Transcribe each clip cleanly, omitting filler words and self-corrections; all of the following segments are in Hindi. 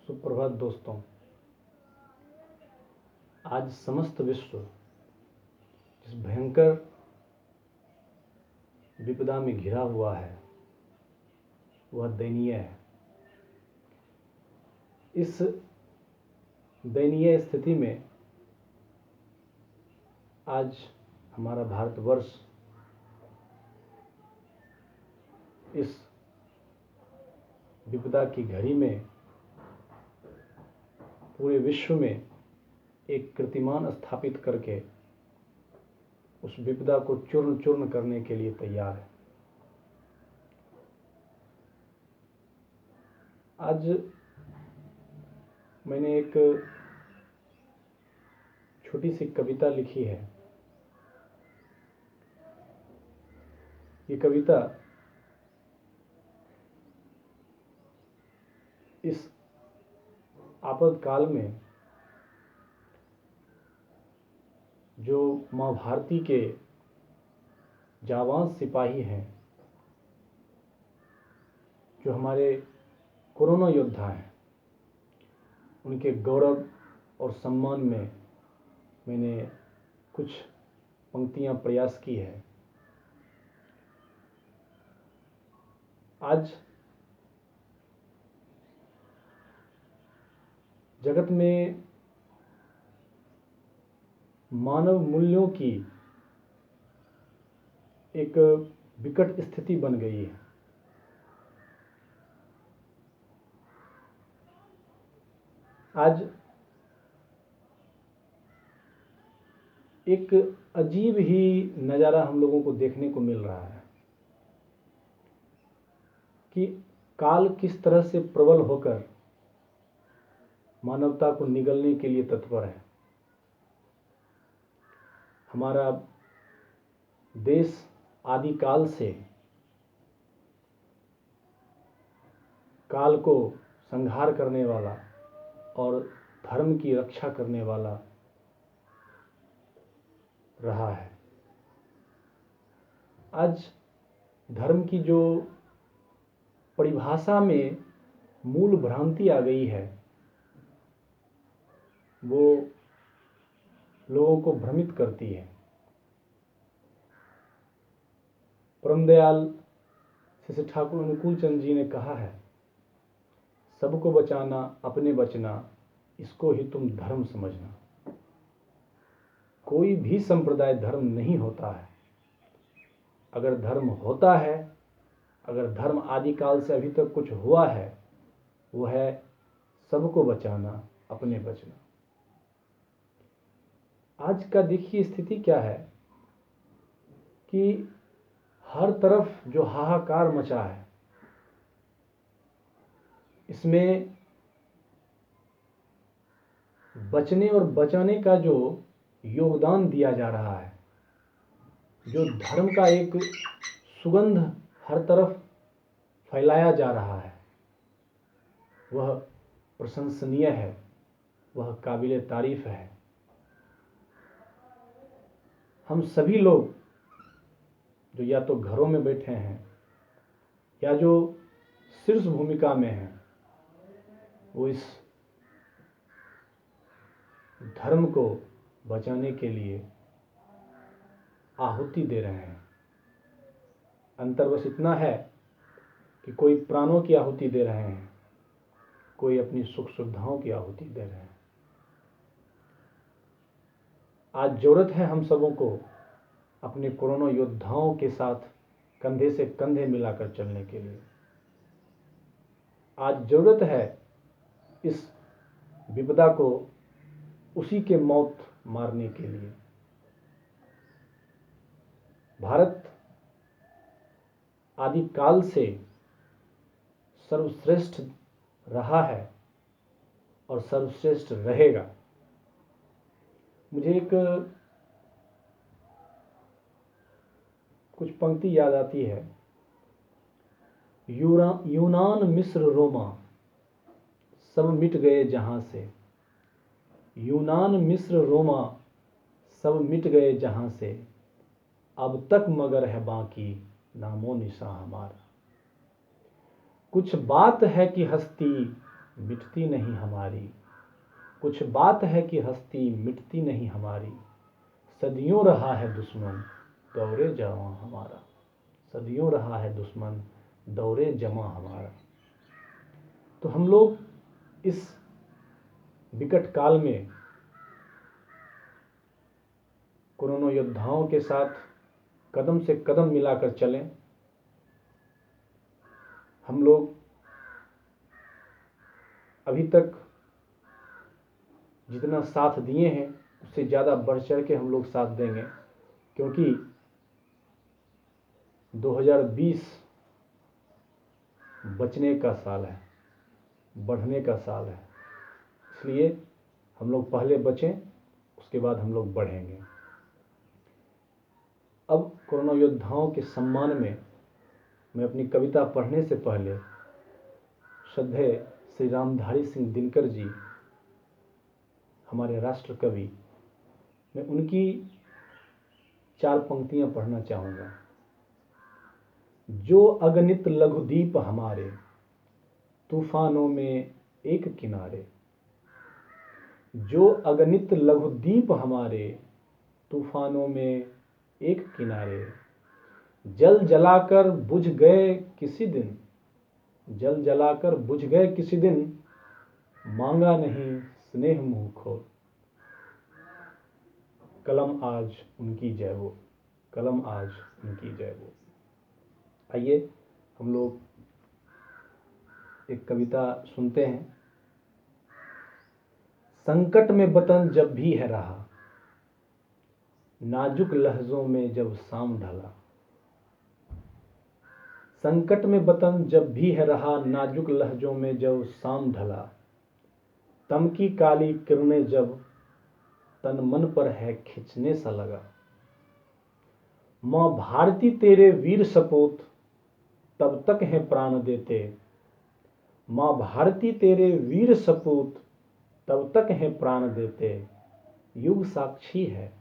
सुप्रभात दोस्तों। आज समस्त विश्व जिस भयंकर विपदा में घिरा हुआ है वह दयनीय है। इस दयनीय स्थिति में आज हमारा भारतवर्ष इस विपदा की घड़ी में पूरे विश्व में एक कीर्तिमान स्थापित करके उस विपदा को चूर्ण चूर्ण करने के लिए तैयार है। आज मैंने एक छोटी सी कविता लिखी है। ये कविता इस आपातकाल में जो माँ भारती के जाबाज सिपाही हैं, जो हमारे कोरोना योद्धा हैं, उनके गौरव और सम्मान में मैंने कुछ पंक्तियां प्रयास की है। आज जगत में मानव मूल्यों की एक विकट स्थिति बन गई है। आज एक अजीब ही नज़ारा हम लोगों को देखने को मिल रहा है कि काल किस तरह से प्रबल होकर मानवता को निगलने के लिए तत्पर है। हमारा देश आदिकाल से काल को संहार करने वाला और धर्म की रक्षा करने वाला रहा है। आज धर्म की जो परिभाषा में मूल भ्रांति आ गई है वो लोगों को भ्रमित करती है। परम दयाल श्री ठाकुर अनुकूल चंद जी ने कहा है, सबको बचाना अपने बचना, इसको ही तुम धर्म समझना। कोई भी संप्रदाय धर्म नहीं होता है। अगर धर्म होता है, अगर धर्म आदिकाल से अभी तक कुछ हुआ है, वो है सबको बचाना अपने बचना। आज का देखिए स्थिति क्या है कि हर तरफ जो हाहाकार मचा है, इसमें बचने और बचाने का जो योगदान दिया जा रहा है, जो धर्म का एक सुगंध हर तरफ फैलाया जा रहा है, वह प्रशंसनीय है, वह काबिले तारीफ है। हम सभी लोग जो या तो घरों में बैठे हैं या जो शीर्ष भूमिका में हैं, वो इस धर्म को बचाने के लिए आहुति दे रहे हैं। अंतर बस इतना है कि कोई प्राणों की आहुति दे रहे हैं, कोई अपनी सुख सुविधाओं की आहुति दे रहे हैं। आज जरूरत है हम सबों को अपने कोरोना योद्धाओं के साथ कंधे से कंधे मिलाकर चलने के लिए। आज जरूरत है इस विपदा को उसी के मौत मारने के लिए। भारत आदिकाल से सर्वश्रेष्ठ रहा है और सर्वश्रेष्ठ रहेगा। मुझे एक कुछ पंक्ति याद आती है। यूनान मिस्र रोमा सब मिट गए जहां से। यूनान मिस्र रोमा सब मिट गए जहां से। अब तक मगर है बाकी नामो निशान हमारा। कुछ बात है कि हस्ती मिटती नहीं हमारी, कुछ बात है कि हस्ती मिटती नहीं हमारी। सदियों रहा है दुश्मन दौरे जवां हमारा, सदियों रहा है दुश्मन दौरे जमा हमारा। तो हम लोग इस विकट काल में कोरोना योद्धाओं के साथ कदम से कदम मिलाकर चलें। हम लोग अभी तक जितना साथ दिए हैं उससे ज़्यादा बढ़ चढ़ के हम लोग साथ देंगे, क्योंकि 2020 बचने का साल है, बढ़ने का साल है। इसलिए हम लोग पहले बचें, उसके बाद हम लोग बढ़ेंगे। अब कोरोना योद्धाओं के सम्मान में मैं अपनी कविता पढ़ने से पहले श्रद्धेय श्री रामधारी सिंह दिनकर जी, हमारे राष्ट्र कवि, मैं उनकी 4 पंक्तियां पढ़ना चाहूँगा। जो अगणित लघुदीप हमारे तूफानों में एक किनारे, जो अगणित लघुदीप हमारे तूफानों में एक किनारे। जल जलाकर बुझ गए किसी दिन, जल जलाकर बुझ गए किसी दिन, मांगा नहीं स्नेह मुँह खोल। कलम आज उनकी जय हो, कलम आज उनकी जय हो। आइए हम लोग एक कविता सुनते हैं। संकट में वतन जब भी है रहा, नाजुक लहजों में जब शाम ढला। संकट में वतन जब भी है रहा, नाजुक लहजों में जब शाम ढला। तम की काली किरणें जब तन मन पर है खिंचने सा लगा। माँ भारती तेरे वीर सपूत तब तक हैं प्राण देते, माँ भारती तेरे वीर सपूत तब तक हैं प्राण देते। युग साक्षी है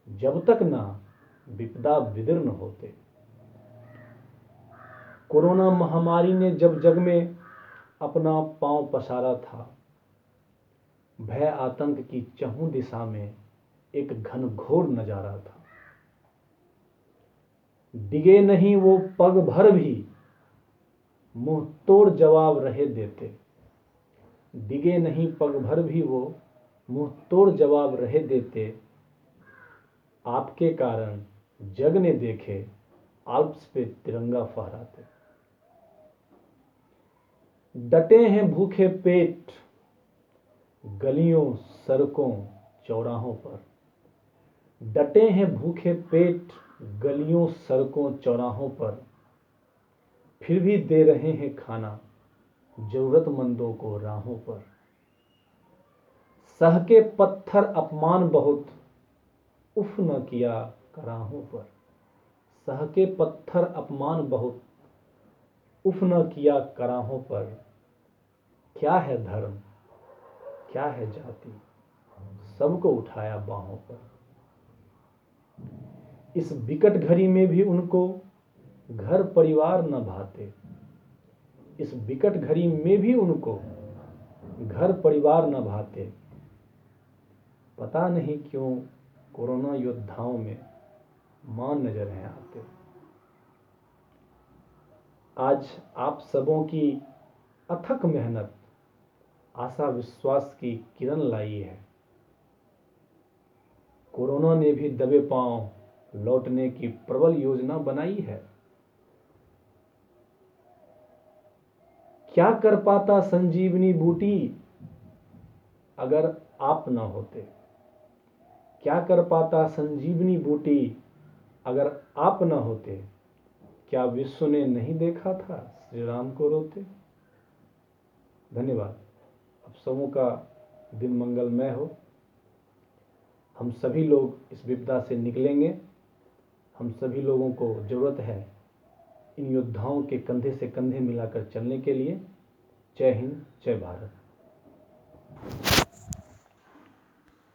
जब तक ना विपदा विदीर्ण होते। कोरोना महामारी ने जब जग में अपना पांव पसारा था, भय आतंक की चहुं दिशा में एक घनघोर नजारा था। डिगे नहीं वो पग भर भी, मुंह तोड़ जवाब रहे देते। डिगे नहीं पग भर भी वो मुंह तोड़ जवाब रहे देते। आपके कारण जग ने देखे आल्प्स पे तिरंगा फहराते। डटे हैं भूखे पेट गलियों सड़कों चौराहों पर, डटे हैं भूखे पेट गलियों सड़कों चौराहों पर। फिर भी दे रहे हैं खाना जरूरतमंदों को राहों पर। सह के पत्थर अपमान बहुत उफ न किया कराहों पर। सह के पत्थर अपमान बहुत उफ न किया कराहों पर। क्या है धर्म क्या है जाति, सबको उठाया बाहों पर। इस विकट घड़ी में भी उनको घर परिवार न भाते। इस विकट घड़ी में भी उनको घर परिवार न भाते। पता नहीं क्यों कोरोना योद्धाओं में मां नजर हैं आते। आज आप सबों की अथक मेहनत आशा विश्वास की किरण लाई है। कोरोना ने भी दबे पांव लौटने की प्रबल योजना बनाई है। क्या कर पाता संजीवनी बूटी अगर आप न होते। क्या कर पाता संजीवनी बूटी अगर आप न होते। क्या विश्व ने नहीं देखा था श्री राम को रोते। धन्यवाद। आप सबों का दिन मंगलमय हो। हम सभी लोग इस विपदा से निकलेंगे। हम सभी लोगों को जरूरत है इन योद्धाओं के कंधे से कंधे मिलाकर चलने के लिए। जय हिंद, जय भारत।